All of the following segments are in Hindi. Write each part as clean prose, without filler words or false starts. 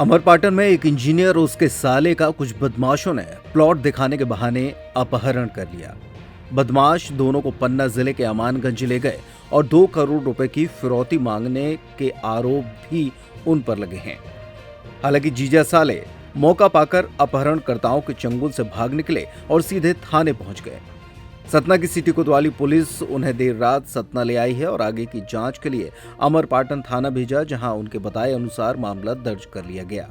अमरपाटन में एक इंजीनियर और उसके साले का कुछ बदमाशों ने प्लॉट दिखाने के बहाने अपहरण कर लिया। बदमाश दोनों को पन्ना जिले के अमानगंज ले गए और 2 करोड़ रुपए की फिरौती मांगने के आरोप भी उन पर लगे हैं। हालांकि जीजा साले मौका पाकर अपहरणकर्ताओं के चंगुल से भाग निकले और सीधे थाने पहुंच गए। सतना की सिटी कोतवाली पुलिस उन्हें देर रात सतना ले आई है और आगे की जांच के लिए अमरपाटन थाना भेजा, जहां उनके बताए अनुसार मामला दर्ज कर लिया गया।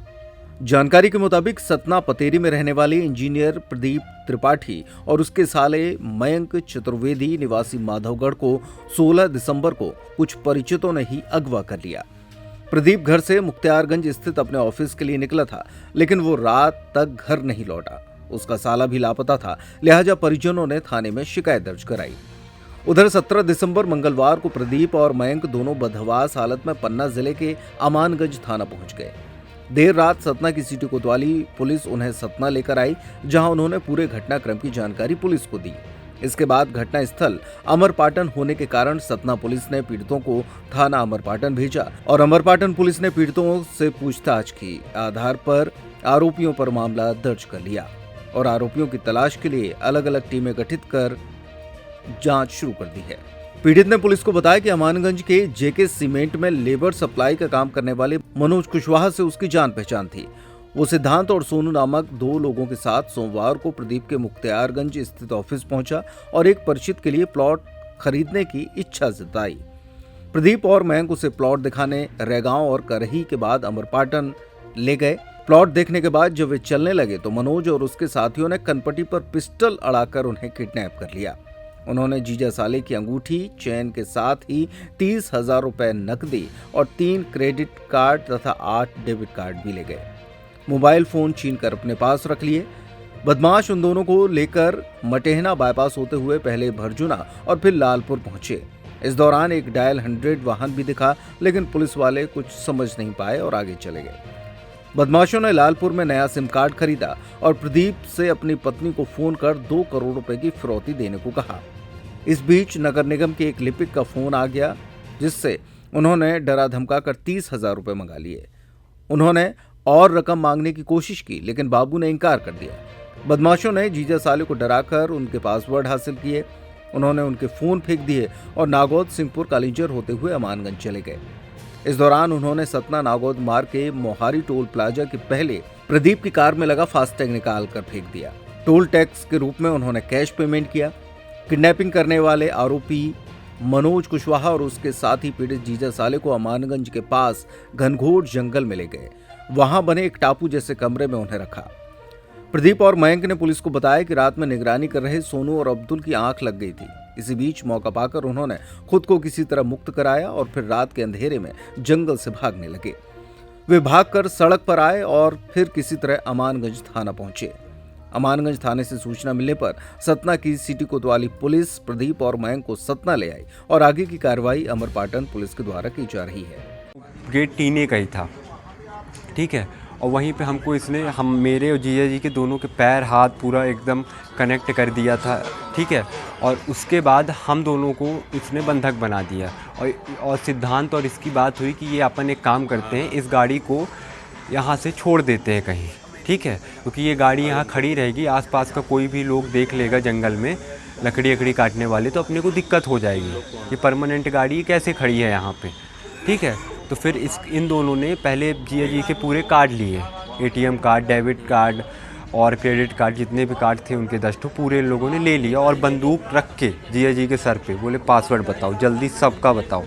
जानकारी के मुताबिक सतना पतेरी में रहने वाले इंजीनियर प्रदीप त्रिपाठी और उसके साले मयंक चतुर्वेदी निवासी माधवगढ़ को 16 दिसंबर को कुछ परिचितों ने ही अगवा कर लिया। प्रदीप घर से मुख्तियारगंज स्थित अपने ऑफिस के लिए निकला था, लेकिन वो रात तक घर नहीं लौटा। उसका साला भी लापता था, लिहाजा परिजनों ने थाने में शिकायत दर्ज कराई। उधर 17 दिसंबर मंगलवार को प्रदीप और मयंक दोनों बदहवास हालत में पन्ना जिले के अमानगंज थाना पहुंच गए। देर रात सतना की सिटी कोतवाली पुलिस उन्हें सतना लेकर आई, जहां उन्होंने पूरे घटनाक्रम की जानकारी पुलिस को दी। इसके बाद घटना स्थल अमरपाटन होने के कारण सतना पुलिस ने पीड़ितों को थाना अमरपाटन भेजा और अमरपाटन पुलिस ने पीड़ितों से पूछताछ की आधार पर आरोपियों पर मामला दर्ज कर लिया और आरोपियों की तलाश के लिए अलग अलग टीमें गठित कर जांच शुरू कर दी है। पीड़ित ने पुलिस को बताया कि अमानगंज के जेके सीमेंट में लेबर सप्लाई का काम करने वाले मनोज कुशवाहा से उसकी जान पहचान थी। वो सिद्धांत और सोनू नामक 2 लोगों के साथ सोमवार को प्रदीप के मुख्तियारगंज स्थित ऑफिस पहुंचा और एक परिचित के लिए प्लॉट खरीदने की इच्छा जताई। प्रदीप और मयंक उसे प्लॉट दिखाने रेगांव और करही के बाद अमरपाटन ले गए। प्लॉट देखने के बाद जब वे चलने लगे तो मनोज और उसके साथियों ने कनपटी पर पिस्टल अड़ाकर उन्हें किडनैप कर लिया। उन्होंने जीजा साले की अंगूठी, चैन के साथ ही 30,000 रुपए नकदी और 3 क्रेडिट कार्ड तथा 8 डेबिट कार्ड भी ले गए। मोबाइल फोन छीनकर अपने पास रख लिए। बदमाश उन दोनों को लेकर मटेहना बाईपास होते हुए पहले भरजुना और फिर लालपुर पहुंचे। इस दौरान एक डायल 100 वाहन भी दिखा, लेकिन पुलिस वाले कुछ समझ नहीं पाए और आगे चले गए। बदमाशों ने लालपुर में नया सिम कार्ड खरीदा और प्रदीप से अपनी पत्नी को फोन कर 2 करोड़ रुपए की फिरौती देने को कहा। इस बीच नगर निगम के एक लिपिक का फोन आ गया, जिससे उन्होंने डरा धमकाकर 30,000 रुपए मंगा लिए। उन्होंने और रकम मांगने की कोशिश की, लेकिन बाबू ने इनकार कर दिया। बदमाशों ने जीजा साले को डराकर उनके पासवर्ड हासिल किए। उन्होंने उनके फोन फेंक दिए और नागौद सिंहपुर कालिंजर होते हुए अमानगंज चले गए। इस दौरान उन्होंने सतना नागौद मार्ग के मोहारी टोल प्लाजा के पहले प्रदीप की कार में लगा फास्टैग निकाल कर फेंक दिया। टोल टैक्स के रूप में उन्होंने कैश पेमेंट किया। किडनैपिंग करने वाले आरोपी मनोज कुशवाहा और उसके साथी पीड़ित जीजा साले को अमानगंज के पास घनघोर जंगल में ले गए। वहां बने एक टापू जैसे कमरे में उन्हें रखा। प्रदीप और मयंक ने पुलिस को बताया कि रात में निगरानी कर रहे सोनू और अब्दुल की आंख लग गई थी। इसी बीच मौका पाकर उन्होंने खुद को किसी तरह मुक्त कराया और फिर रात के अंधेरे में जंगल से भागने लगे। वे भागकर सड़क पर आए और फिर किसी तरह अमानगंज थाना पहुंचे। अमानगंज थाने से सूचना मिलने पर सतना की सिटी कोतवाली पुलिस प्रदीप और मयंक को सतना ले आई और आगे की कार्रवाई अमरपाटन पुलिस के द्वारा की जा रही है। गेट टीने का ही था, ठीक है, और वहीं पे हमको इसने मेरे और जीजा जी के दोनों के पैर हाथ पूरा एकदम कनेक्ट कर दिया था, ठीक है। और उसके बाद हम दोनों को इसने बंधक बना दिया और सिद्धांत और इसकी बात हुई कि ये अपन एक काम करते हैं, इस गाड़ी को यहाँ से छोड़ देते हैं कहीं, ठीक है, क्योंकि ये गाड़ी यहाँ खड़ी रहेगी, आसपास का कोई भी लोग देख लेगा जंगल में लकड़ी काटने वाले, तो अपने को दिक्कत हो जाएगी। ये परमानेंट गाड़ी कैसे खड़ी है यहाँ पे, ठीक है। तो फिर इन दोनों ने पहले जीजा जी के पूरे कार्ड लिए, एटीएम कार्ड, डेबिट कार्ड और क्रेडिट कार्ड, जितने भी कार्ड थे उनके 10 पूरे इन लोगों ने ले लिया और बंदूक रख के जीजा जी के सर पे बोले पासवर्ड बताओ, जल्दी सबका बताओ,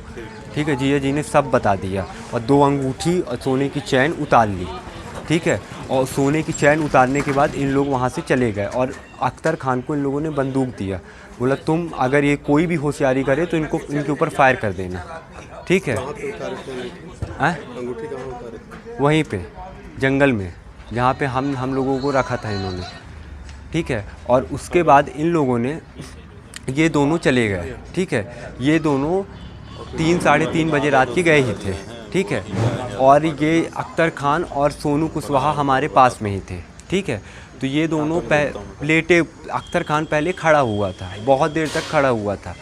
ठीक है। जीजा जी ने सब बता दिया और 2 अंगूठी और सोने की चैन उतार ली, ठीक है। और सोने की चैन उतारने के बाद इन लोग वहाँ से चले गए और अख्तर खान को इन लोगों ने बंदूक दिया, बोला तुम अगर ये कोई भी होशियारी करे तो इनके ऊपर फायर कर देना, ठीक है। वहीं पे जंगल में जहाँ पे हम लोगों को रखा था इन्होंने, ठीक है। और उसके बाद इन लोगों ने ये दोनों चले गए, ठीक है। ये दोनों 3 साढ़े 3 बजे रात के गए ही थे, ठीक है। और ये अख्तर खान और सोनू कुशवाहा हमारे पास में ही थे, ठीक है। तो ये दोनों लेटे, अख्तर खान पहले खड़ा हुआ था, बहुत देर तक खड़ा हुआ था।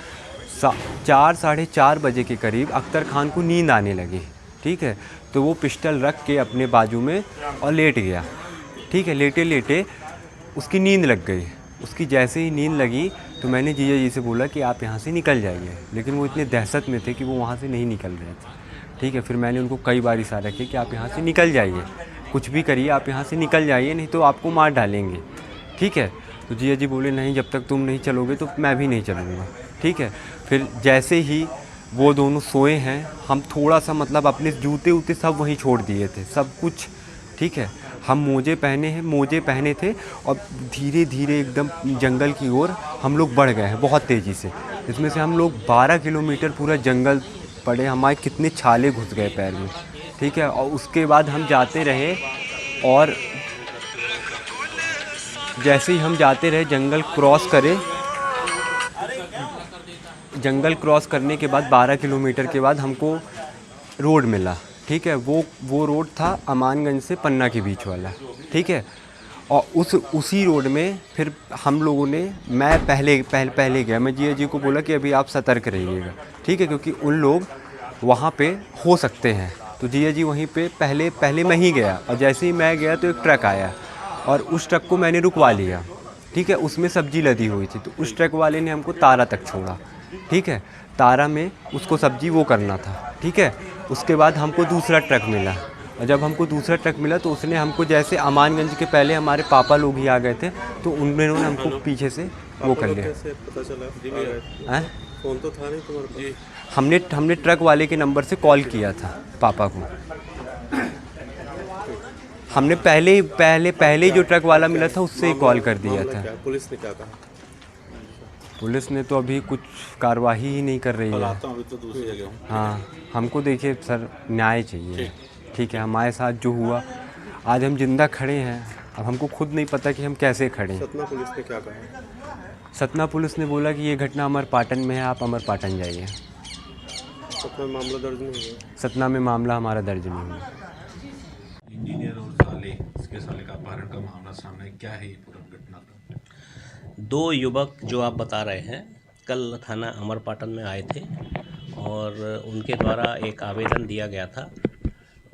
4 साढ़े 4 बजे के करीब अख्तर खान को नींद आने लगी, ठीक है। तो वो पिस्टल रख के अपने बाजू में और लेट गया। ठीक है, लेटे लेटे उसकी नींद लग गई। उसकी जैसे ही नींद लगी तो मैंने जीजा जी से बोला कि आप यहाँ से निकल जाइए, लेकिन वो इतने दहशत में थे कि वो वहाँ से नहीं निकल रहे थे। ठीक है, फिर मैंने उनको कई बार इशारा किया कि आप यहाँ से निकल जाइए, कुछ भी करिए, आप यहाँ से निकल जाइए, नहीं तो आपको मार डालेंगे। ठीक है, तो जीजा जी बोले नहीं, जब तक तुम नहीं चलोगे तो मैं भी नहीं चलूँगा। ठीक है, फिर जैसे ही वो दोनों सोए हैं, हम थोड़ा सा मतलब अपने जूते वूते सब वहीं छोड़ दिए थे, सब कुछ। ठीक है, हम मोजे पहने थे और धीरे धीरे एकदम जंगल की ओर हम लोग बढ़ गए हैं बहुत तेज़ी से। इसमें से हम लोग 12 किलोमीटर पूरा जंगल पड़े, हमारे कितने छाले घुस गए पैर में। ठीक है, और उसके बाद हम जाते रहे और जैसे ही हम जाते रहे जंगल क्रॉस करने के बाद 12 किलोमीटर के बाद हमको रोड मिला। ठीक है, वो रोड था अमानगंज से पन्ना के बीच वाला। ठीक है, और उसी रोड में फिर हम लोगों ने, मैं पहले गया, मैं जीजा जी को बोला कि अभी आप सतर्क रहिएगा। ठीक है, क्योंकि उन लोग वहाँ पे हो सकते हैं। तो जीजा जी वहीं पे पहले मैं ही गया, और जैसे ही मैं गया तो एक ट्रक आया और उस ट्रक को मैंने रुकवा लिया। ठीक है, उसमें सब्जी लदी हुई थी, तो उस ट्रक वाले ने हमको तारा तक छोड़ा। ठीक है, तारा में उसको सब्जी वो करना था। ठीक है, उसके बाद हमको दूसरा ट्रक मिला, और जब हमको दूसरा ट्रक मिला तो उसने हमको, जैसे अमानगंज के पहले हमारे पापा लोग ही आ गए थे, तो उन्होंने हमको पीछे से वो कर लिया। कैसे पता चला? हैं? फोन तो था नहीं तुम्हारे पास? हमने ट्रक वाले के नंबर से कॉल किया था पापा को। हमने पहले जो ट्रक वाला मिला था उससे ही कॉल कर दिया था। पुलिस ने क्या कहा? पुलिस ने तो अभी कुछ कार्रवाई ही नहीं कर रही है। अभी तो दूसरी जगह हूँ। हाँ, हमको देखिए सर, न्याय चाहिए। ठीक है, हमारे साथ जो हुआ, आज हम जिंदा खड़े हैं, अब हमको खुद नहीं पता कि हम कैसे खड़े हैं। सतना पुलिस ने क्या कहा? सतना पुलिस ने बोला कि ये घटना अमरपाटन में है, आप अमरपाटन जाइए। सतना में मामला दर्ज नहीं हुआ? सतना में मामला हमारा दर्ज नहीं हुआ। इंजीनियर और इसके साले का अपहरण का मामला सामने, क्या है ये पूरा घटना का? दो युवक जो आप बता रहे हैं, कल थाना अमरपाटन में आए थे और उनके द्वारा एक आवेदन दिया गया था।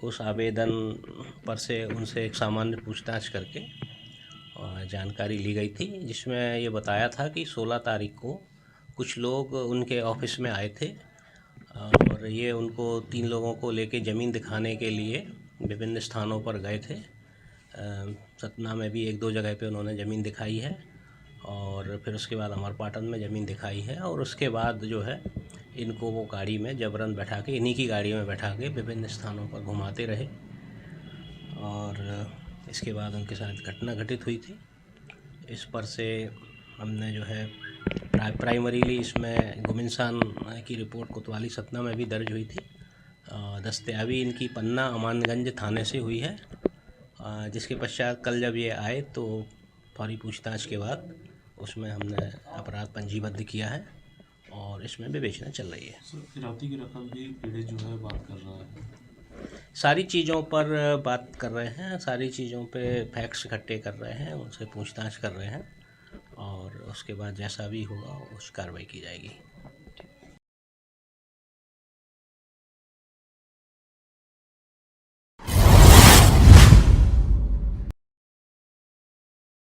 उस आवेदन पर से उनसे एक सामान्य पूछताछ करके जानकारी ली गई थी, जिसमें ये बताया था कि 16 तारीख को कुछ लोग उनके ऑफिस में आए थे और ये उनको 3 लोगों को लेके ज़मीन दिखाने के लिए विभिन्न स्थानों पर गए थे। सतना में भी 1-2 जगह पे उन्होंने ज़मीन दिखाई है और फिर उसके बाद अमरपाटन में ज़मीन दिखाई है, और उसके बाद जो है इनको वो गाड़ी में जबरन बैठा के, इन्हीं की गाड़ी में बैठा के विभिन्न स्थानों पर घुमाते रहे और इसके बाद उनके साथ घटना घटित हुई थी। इस पर से हमने जो है प्राइमरीली इसमें गुमिनसान की रिपोर्ट कोतवाली सतना में भी दर्ज हुई थी। दस्तयाबी इनकी पन्ना अमानगंज थाने से हुई है, जिसके पश्चात कल जब ये आए तो फौरी पूछताछ के बाद उसमें हमने अपराध पंजीबद्ध किया है और इसमें विवेचना चल रही है। फिरौती की रकम भी पीड़ित जो है बात कर रहा है। सारी चीज़ों पर बात कर रहे हैं, सारी चीज़ों पे फैक्ट्स इकट्ठे कर रहे हैं, उनसे पूछताछ कर रहे हैं और उसके बाद जैसा भी होगा उस कार्रवाई की जाएगी।